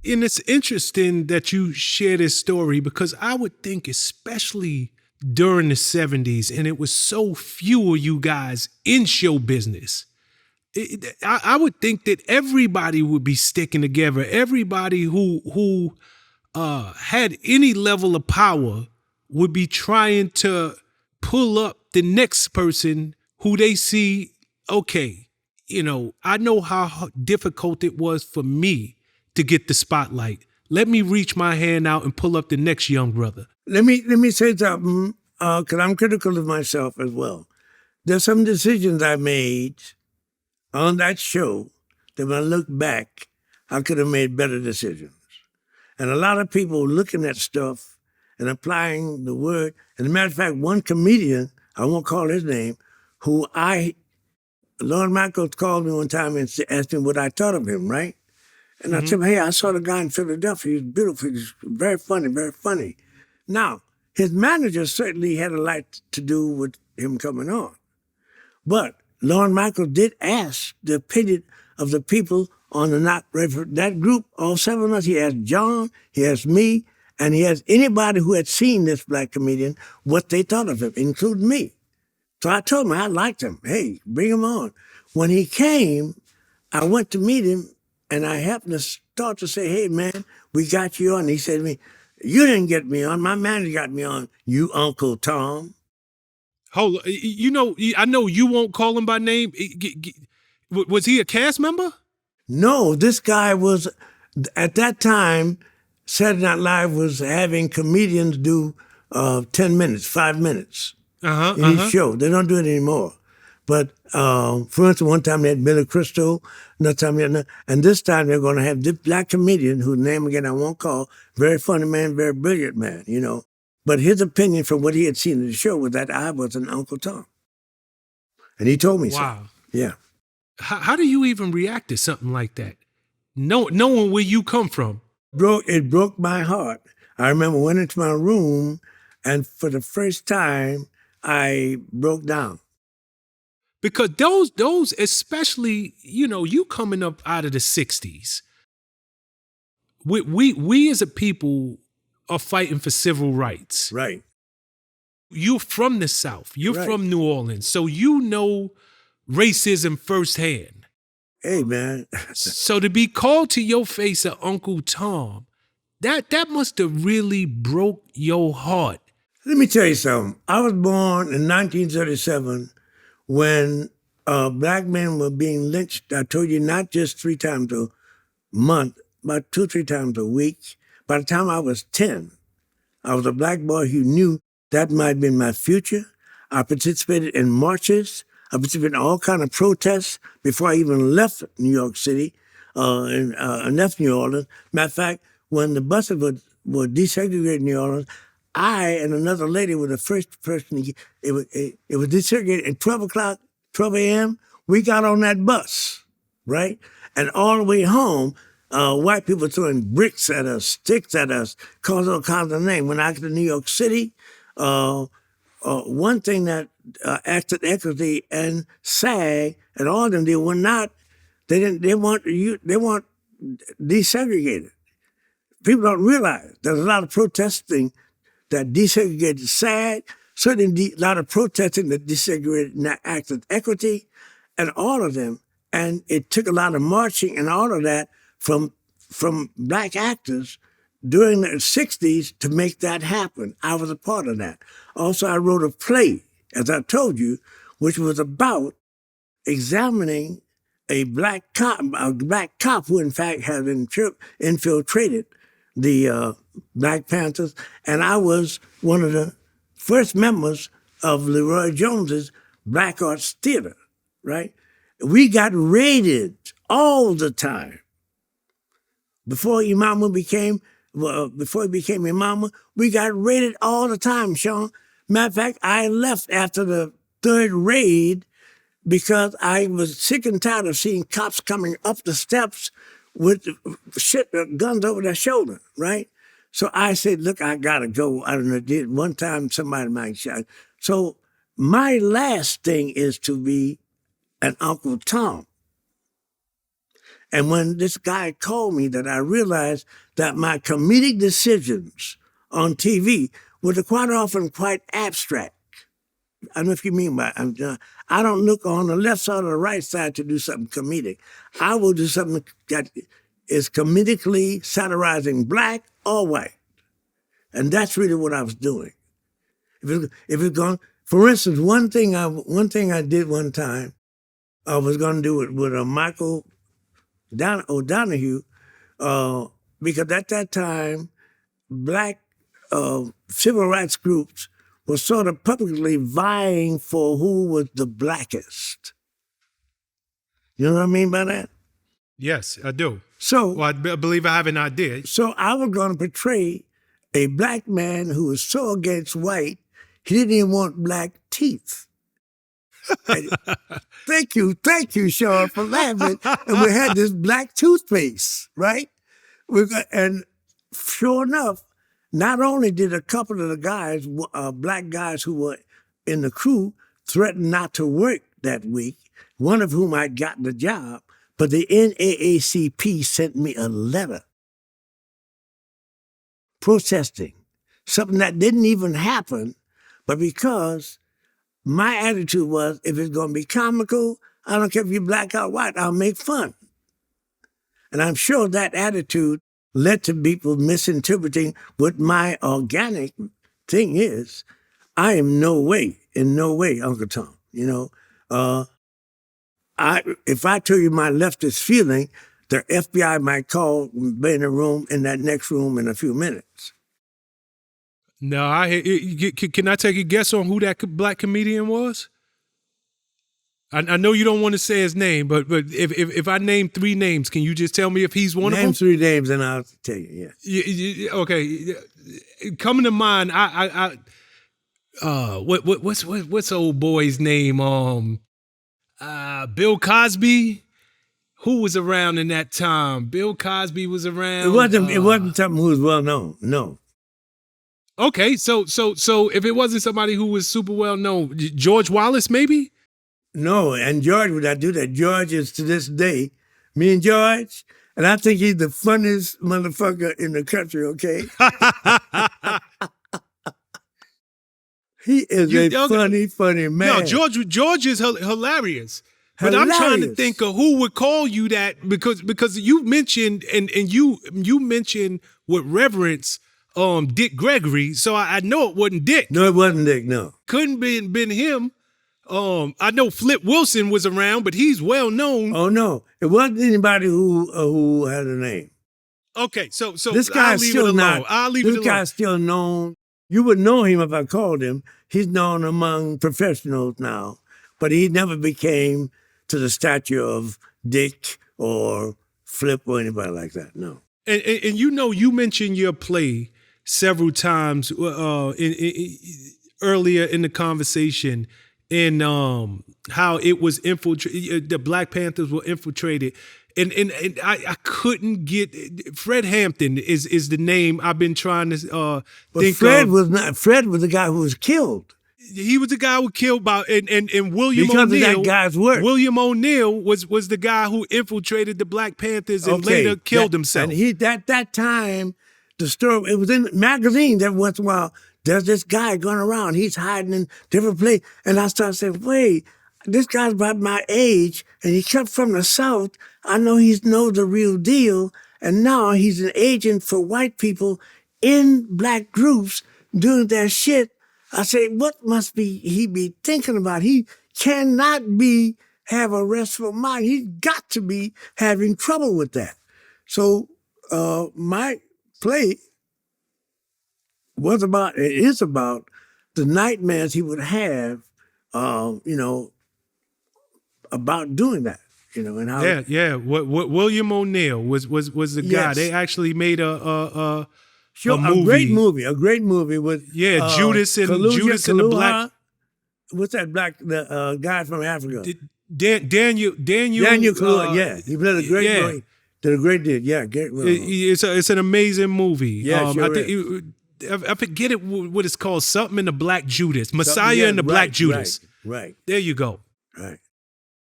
And it's interesting that you share this story because I would think, especially during the 70s, and it was so few of you guys in show business, I would think that everybody would be sticking together. Everybody who had any level of power would be trying to pull up the next person who they see, okay, I know how difficult it was for me to get the spotlight. Let me reach my hand out and pull up the next young brother. Let me say something, because I'm critical of myself as well. There's some decisions I made on that show that when I look back, I could have made better decisions. And a lot of people looking at stuff and applying the word. As a matter of fact, one comedian, I won't call his name, Lorne Michaels called me one time and asked me what I thought of him, right? And I said, hey, I saw the guy in Philadelphia. He's beautiful. He's very funny, very funny. Now, his manager certainly had a lot to do with him coming on. But Lorne Michaels did ask the opinion of the people on that group, all 7 of us. He asked John, he asked me, and he asked anybody who had seen this black comedian what they thought of him, including me. So I told him I liked him. Hey, bring him on. When he came, I went to meet him, and I happened to start to say, hey, man, we got you on. He said to me, you didn't get me on. My manager got me on, you Uncle Tom. Hold on. I know you won't call him by name. Was he a cast member? No, this guy was, at that time, Saturday Night Live was having comedians do 10 minutes, 5 minutes in each show. They don't do it anymore. But for instance, one time they had Billy Crystal, another time they had, and this time they're going to have this black comedian whose name again I won't call, very funny man, very brilliant man, But his opinion from what he had seen in the show was that I was an Uncle Tom. And he told me so. Yeah. How do you even react to something like that? Knowing where you come from. It broke my heart. I remember went into my room, and for the first time, I broke down. Because those, especially, you coming up out of the 60s, we as a people are fighting for civil rights. Right. You're from the South. You're right. from New Orleans. So you know racism firsthand. Hey, man. So to be called to your face a Uncle Tom, that must have really broke your heart. Let me tell you something. I was born in 1937 when black men were being lynched. I told you, not just 3 times a month, but 2 or 3 times a week. By the time I was 10, I was a black boy who knew that might have been my future. I participated in marches. I participated in all kinds of protests before I even left New York City and left New Orleans. Matter of fact, when the buses were desegregated in New Orleans, I and another lady were the first person. It was desegregated at 12 a.m. We got on that bus, right? And all the way home, white people throwing bricks at us, sticks at us, calling all kinds of names. When I got to New York City, one thing that Acted Equity and SAG and all of them, they weren't desegregated. People don't realize there's a lot of protesting that desegregated SAG, certainly a lot of protesting that desegregated Acted Equity, and all of them. And it took a lot of marching and all of that from black actors during the 60s to make that happen. I was a part of that. Also, I wrote a play, as I told you, which was about examining a black cop who, in fact, had infiltrated the Black Panthers. And I was one of the first members of Leroy Jones's Black Arts Theater, right? We got raided all the time. Before he became Imama, we got raided all the time, Shawn. Matter of fact, I left after the 3rd raid because I was sick and tired of seeing cops coming up the steps with guns over their shoulder, right? So I said, look, I gotta go. I don't know, one time somebody might shot. So my last thing is to be an Uncle Tom. And when this guy called me, that I realized that my comedic decisions on TV were quite often quite abstract. I don't know if you mean by I don't look on the left side or the right side to do something comedic. I will do something that is comedically satirizing black or white. And that's really what I was doing. If it's going, for instance, one thing I did one time, I was going to do it with Michael O'Donoghue, because at that time, black civil rights groups were sort of publicly vying for who was the blackest. You know what I mean by that? Yes, I do. So, well, I believe I have an idea. So I was going to portray a black man who was so against white, he didn't even want black teeth. Thank you, Shawn, for laughing. And we had this black toothpaste, right? And sure enough, not only did a couple of the guys, black guys who were in the crew, threaten not to work that week, one of whom I'd gotten the job, but the NAACP sent me a letter protesting, something that didn't even happen, but because my attitude was, if it's going to be comical, I don't care if you're black or white, I'll make fun. And I'm sure that attitude led to people misinterpreting what my organic thing is. I am in no way, Uncle Tom. You know, if I tell you my leftist feeling, the FBI might call, be in a room, in that next room in a few minutes. No, can I take a guess on who that black comedian was? I know you don't want to say his name, but if I name 3 names, can you just tell me if he's one of them? Name 3 names and I'll tell you, yeah. Okay. Coming to mind, what's old boy's name? Bill Cosby? Who was around in that time? Bill Cosby was around. It wasn't something who was well known, no. Okay, so if it wasn't somebody who was super well known, George Wallace maybe? No, and George would not do that. George is to this day, me and George, and I think he's the funniest motherfucker in the country, okay? He is funny man. No, George is hilarious. But I'm trying to think of who would call you that, because you mentioned and you mentioned with reverence Dick Gregory, so I know it wasn't Dick. No, it wasn't Dick, no. Couldn't been him. I know Flip Wilson was around, but he's well known. Oh no, it wasn't anybody who had a name. Okay, so this guy's still not. This guy's still known. You would know him if I called him. He's known among professionals now, but he never became to the stature of Dick or Flip or anybody like that. No. And you mentioned your play several times earlier in the conversation, and how it was infiltrated. The Black Panthers were infiltrated, and I couldn't get. Fred Hampton is the name I've been trying to think Fred of. was not. Fred was the guy who was killed. He was the guy who killed by and William because O'Neill. Of that guy's work. William O'Neill was the guy who infiltrated the Black Panthers and later killed himself. And that time, the story, it was in magazines every once in a while. There's this guy going around. He's hiding in different places. And I started saying, wait, this guy's about my age, and he come from the South. I know he knows the real deal. And now he's an agent for white people in black groups doing their shit. I say, what must he be thinking about? He cannot have a restful mind. He's got to be having trouble with that. So my play is about the nightmares he would have, about doing that, and how. Yeah. What William O'Neill was the guy. Yes. They actually made a movie. A great movie with Judas and the Black. What's that the guy from Africa? Daniel Kaluuya. He played a great role. Did a great deal. Yeah, great role. It's an amazing movie. Yeah, sure I think I forget what it's called. Something in the Black Judas. Messiah and the Black Judas. Right. There you go. Right.